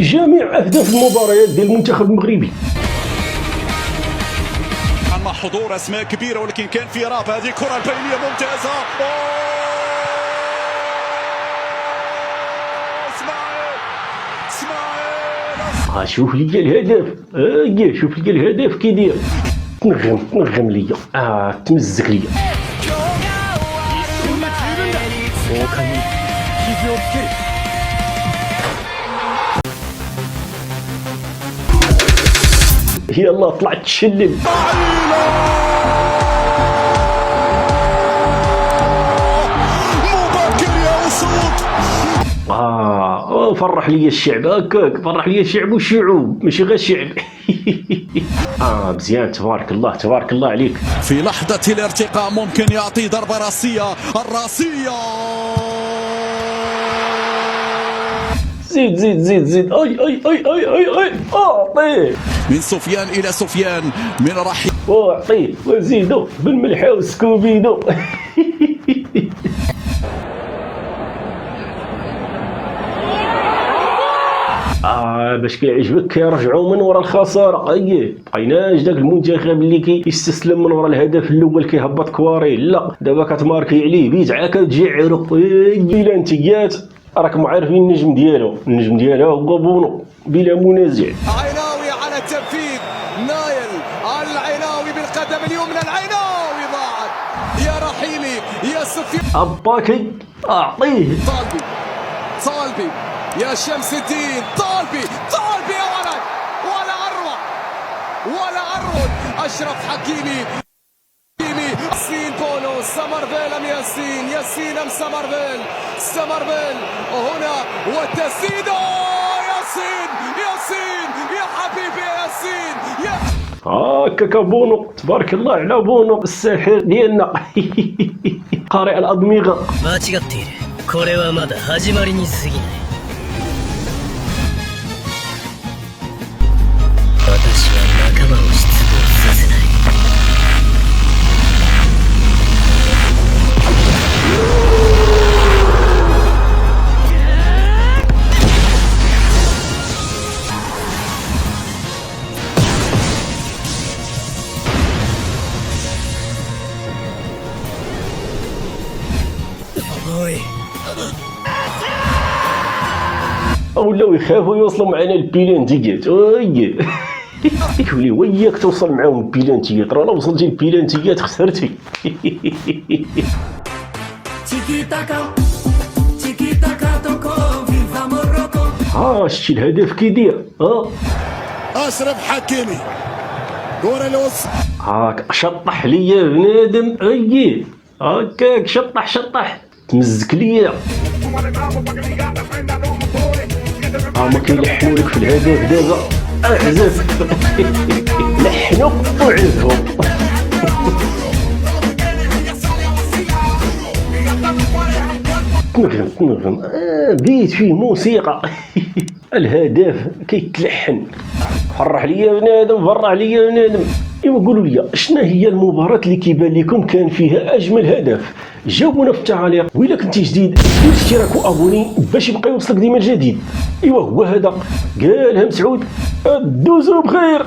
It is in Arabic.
جميع اهداف المباريات ديال المنتخب المغربي. مع حضور اسماء كبيره، ولكن كان في راب. هذه الكره البينيه ممتازه. اسماعيل شوف لي الهدف. شوف لي الهدف كي داير. تنغم ليا. تمزك ليا. يلا طلعت تشلم. مبكر يا اسود. فرح لي الشعب هكاك، فرح لي الشعب والشعوب ماشي غير الشعب. مزيان، تبارك الله تبارك الله عليك. في لحظة الارتقاء ممكن يعطي ضربة راسية. الراسية زيد زيد زيد زيد. اي طيب. من سفيان إلى سفيان، من رحيم واعطيه وزيدو بالملحة وسكوبيدو. باش كيعجبك كيرجعوا من ورا الخساره. بقيناش داك المنتخب اللي كيستسلم من ورا الهدف الاول كيهبط كواري. لا، دابا كتماركي عليه بيدعه كتجعرو. بلا انتيات راكم عارفين النجم ديالو هو بونو بلا منازع. عيناوي على التنفيذ. نايل العيناوي بالقدم اليمنى. العيناوي ضاعت. يا رحيلي يا سفيان. أباكي أعطيه. طالبي يا شمس الدين. طالبي يا ولد. ولا أروع. أشرف حكيمي. ياسين بونو. سمرفيل أم ياسين أم سمرفيل وهنا والتسديد. ياسين يا حبيبي ياسين. كاكا بونو، تبارك الله على بونو الساحر ديالنا. قارئ الأدمغة. 間違っている。これはまだ始まりに過ぎない。私は仲間を失望させない。ولاو يخافوا يوصلوا معنا البيلانتيات. كولي وياك توصل معاهم البيلانتيات، راه وصلتي البيلانتيات خسرتي. شتي الهدف كي داير. أشرف حكيمي. كرة الوسط. شطح ليا بنادم. هكاك شطح تمزك ليا. ما كيلحنوا لك في الهدف دابا. اعزف. لحنوا وعزفوا. تنغم. بيت فيه موسيقى. الهدف كيتلحن. فرح ليا بنادم. قولوا لي شنو هي المباراة اللي كيبان لكم كان فيها اجمل هدف؟ جاوبونا في التعاليق. وإلا كنتي جديد دير اشتراك وابوني باش يبقى يوصلك ديما الجديد. هو هذا قالها مسعود. دوزو بخير.